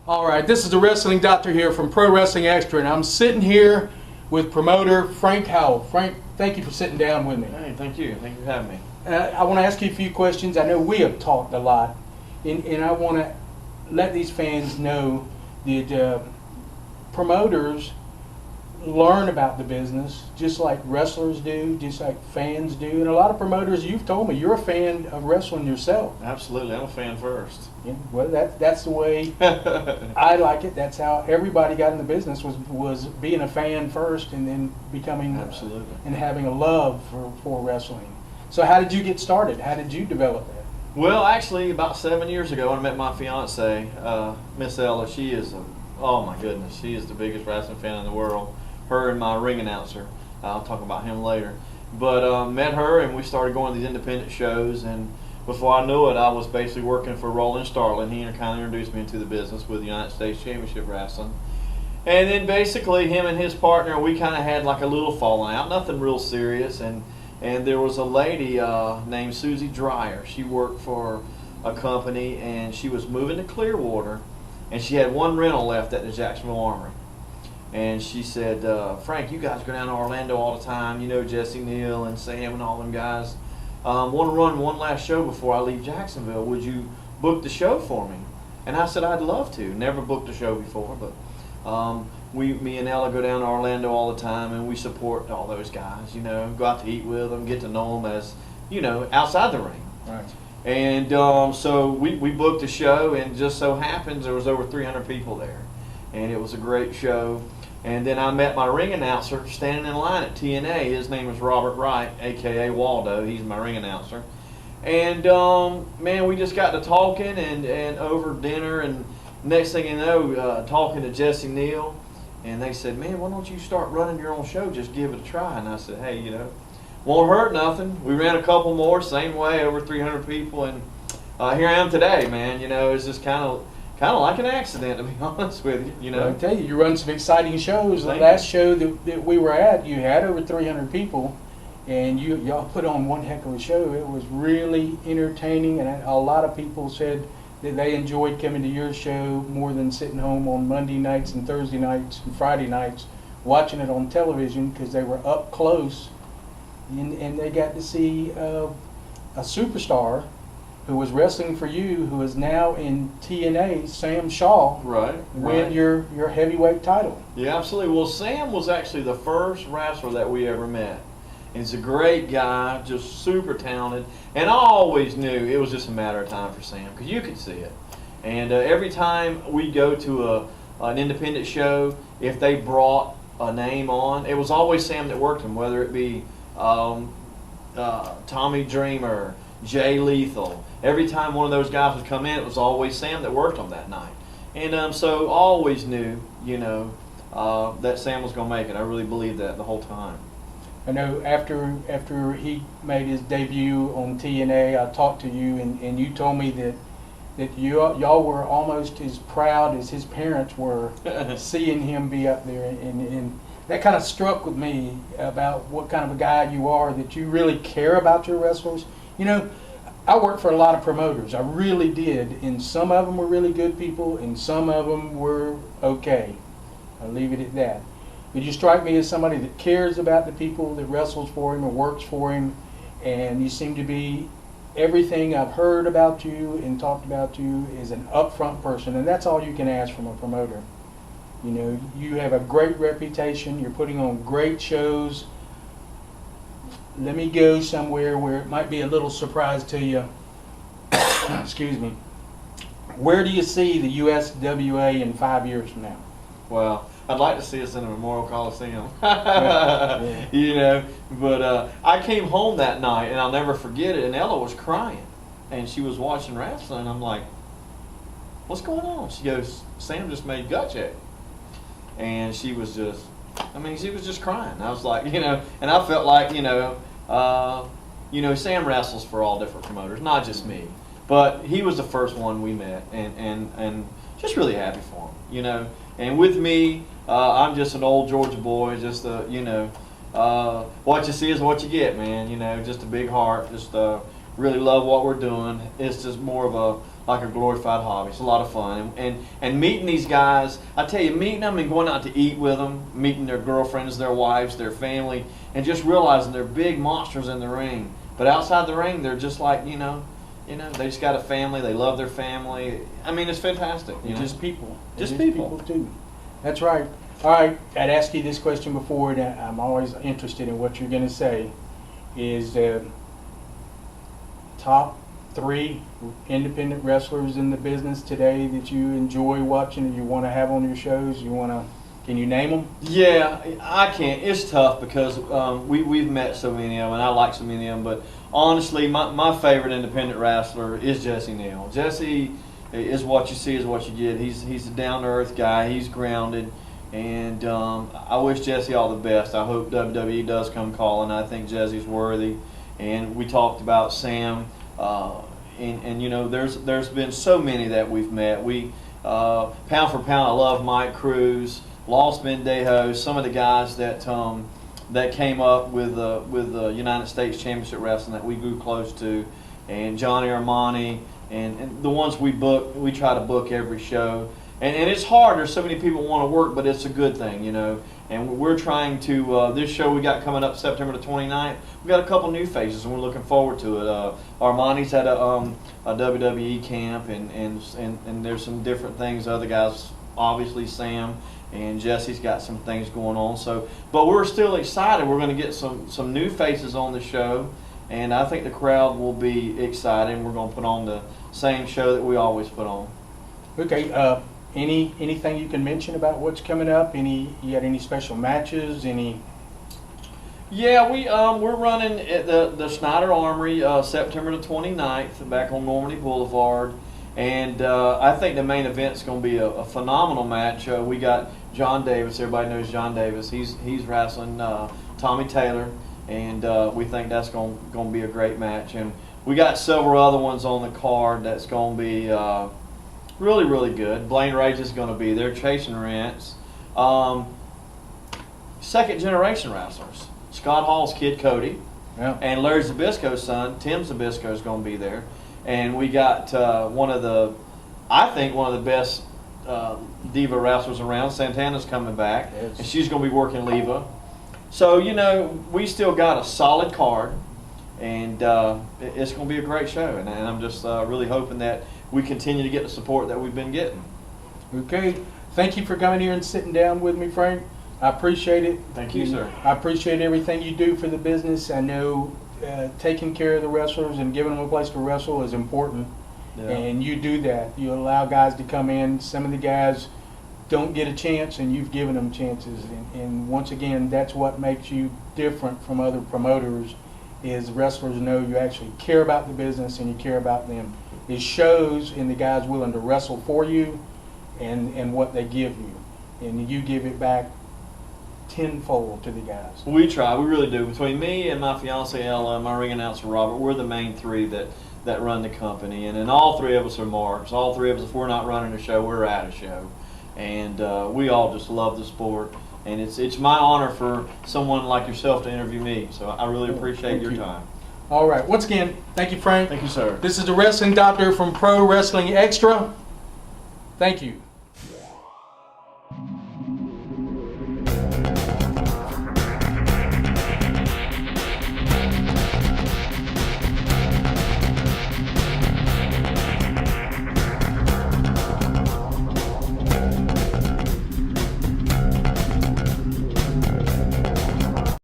All right, this is the Wrestling Doctor here from Pro Wrestling Extra, and I'm sitting here with promoter Frank Howell. Frank, thank you for sitting down with me. Hey, thank you. Thank you for having me. I want to ask you a few questions. I know we have talked a lot, and I want to let these fans know that promoters learn about the business just like wrestlers do, just like fans do. And a lot of promoters, you've told me, you're a fan of wrestling yourself. Absolutely. I'm a fan first. Yeah, well, that's the way I like it. That's how everybody got in the business, was being a fan first and then becoming Absolutely. And having a love for wrestling. So how did you get started? How did you develop that? Well, actually, about 7 years ago, when I met my fiance, Miss Ella, she is oh my goodness, she is the biggest wrestling fan in the world. Her and my ring announcer. I'll talk about him later. But met her, and we started going to these independent shows, and before I knew it, I was basically working for Roland Starlin. He kind of introduced me into the business with the United States Championship Wrestling. And then basically him and his partner, we kind of had like a little falling out, nothing real serious. And there was a lady named Susie Dreyer. She worked for a company, and she was moving to Clearwater, and she had one rental left at the Jacksonville Armory. And she said, Frank, you guys go down to Orlando all the time. You know Jesse Neal and Sam and all them guys. Want to run one last show before I leave Jacksonville. Would you book the show for me? And I said, I'd love to. Never booked a show before, but me and Ella go down to Orlando all the time, and we support all those guys. You know, go out to eat with them, get to know them as, you know, outside the ring. Right. And so we booked the show, and just so happens there was over 300 people there, and it was a great show. And then I met my ring announcer standing in line at TNA. His name is Robert Wright, a.k.a. Waldo. He's my ring announcer. And, man, we just got to talking and over dinner. And next thing you know, talking to Jesse Neal. And they said, man, why don't you start running your own show? Just give it a try. And I said, hey, you know, won't hurt nothing. We ran a couple more, same way, over 300 people. And here I am today, man. You know, it's just kind of like an accident, to be honest with you. You know, Well, I tell you, you run some exciting shows. The Thank last you. show that we were at, you had over 300 people, and y'all put on one heck of a show. It was really entertaining, and a lot of people said that they enjoyed coming to your show more than sitting home on Monday nights and Thursday nights and Friday nights watching it on television, because they were up close, and they got to see a superstar who was wrestling for you, who is now in TNA, Sam Shaw, win your heavyweight title. Yeah, absolutely. Well, Sam was actually the first wrestler that we ever met. He's a great guy, just super talented, and I always knew it was just a matter of time for Sam, because you could see it. And every time we go to an independent show, if they brought a name on, it was always Sam that worked him, whether it be Tommy Dreamer, Jay Lethal. Every time one of those guys would come in, it was always Sam that worked them that night. And so I always knew, you know, that Sam was going to make it. I really believed that the whole time. I know after he made his debut on TNA, I talked to you, and you told me that y'all were almost as proud as his parents were seeing him be up there, and that kind of struck with me about what kind of a guy you are, that you really care about your wrestlers. You know, I worked for a lot of promoters. I really did, and some of them were really good people, and some of them were okay. I'll leave it at that. But you strike me as somebody that cares about the people that wrestles for him or works for him, and you seem to be, everything I've heard about you and talked about you is an upfront person, and that's all you can ask from a promoter. You know, you have a great reputation. You're putting on great shows. Let me go somewhere where it might be a little surprise to you. Excuse me. Where do you see the USWA in 5 years from now? Well, I'd like to see us in a Memorial Coliseum. Yeah. You know, but I came home that night, and I'll never forget it, and Ella was crying. And she was watching wrestling, and I'm like, what's going on? She goes, Sam just made gut check. And she was just, she was just crying. I was like, you know, and I felt like, Sam wrestles for all different promoters, not just me. But he was the first one we met, and just really happy for him, you know. And with me, I'm just an old Georgia boy, just what you see is what you get, man. You know, just a big heart, just really love what we're doing. It's just more of like a glorified hobby. It's a lot of fun, and meeting these guys. I tell you, meeting them and going out to eat with them, meeting their girlfriends, their wives, their family, and just realizing they're big monsters in the ring. But outside the ring, they're just like they just got a family. They love their family. I mean, it's fantastic. Just people. Just people too. That's right. All right. I'd asked you this question before, and I'm always interested in what you're going to say. Is top 3 independent wrestlers in the business today that you enjoy watching and you want to have on your shows? Can you name them? Yeah, I can't. It's tough because we've met so many of them, and I like so many of them. But honestly, my favorite independent wrestler is Jesse Neal. Jesse is what you see is what you get. He's a down-to-earth guy. He's grounded. And I wish Jesse all the best. I hope WWE does come calling. I think Jesse's worthy. And we talked about Sam. And there's been so many that we've met. Pound for pound, I love Mike Cruz, Los Mendejos, some of the guys that came up with the United States Championship Wrestling that we grew close to, and Johnny Armani, and the ones we try to book every show. And it's hard. There's so many people want to work, but it's a good thing, And we're trying to, this show we got coming up September the 29th, we got a couple new faces, and we're looking forward to it. Armani's at a WWE camp, and there's some different things. Other guys, obviously Sam and Jesse's got some things going on. But we're still excited. We're going to get some new faces on the show, and I think the crowd will be excited. And we're going to put on the same show that we always put on. Okay. Anything you can mention about what's coming up? You got any special matches? Yeah, we're running at the Snyder Armory September the 29th back on Normandy Boulevard, and I think the main event's going to be a phenomenal match. We got John Davis. Everybody knows John Davis. He's wrestling Tommy Taylor, and we think that's going to be a great match. And we got several other ones on the card that's going to be really, really good. Blaine Rage is going to be there, chasing rents. Second generation wrestlers. Scott Hall's kid Cody, and Larry Zbysko's son, Tim Zbysko, is going to be there. And we got one of the best diva wrestlers around. Santana's coming back, and she's going to be working Leva. So, we still got a solid card, and it's going to be a great show. And I'm just really hoping that we continue to get the support that we've been getting. Okay. Thank you for coming here and sitting down with me, Frank. I appreciate it. Thank you, sir. I appreciate everything you do for the business. I know taking care of the wrestlers and giving them a place to wrestle is important. Yeah. And you do that. You allow guys to come in. Some of the guys don't get a chance, and you've given them chances. And once again, that's what makes you different from other promoters, is wrestlers know you actually care about the business and you care about them. It shows in the guys willing to wrestle for you and what they give you. And you give it back tenfold to the guys. We try. We really do. Between me and my fiance Ella and my ring announcer Robert, we're the main 3 that run the company. And all 3 of us are marks. All 3 of us, if we're not running a show, we're at a show. And we all just love the sport. And it's my honor for someone like yourself to interview me. So I really appreciate your time. All right. Once again, thank you, Frank. Thank you, sir. This is the Wrestling Doctor from Pro Wrestling Extra. Thank you.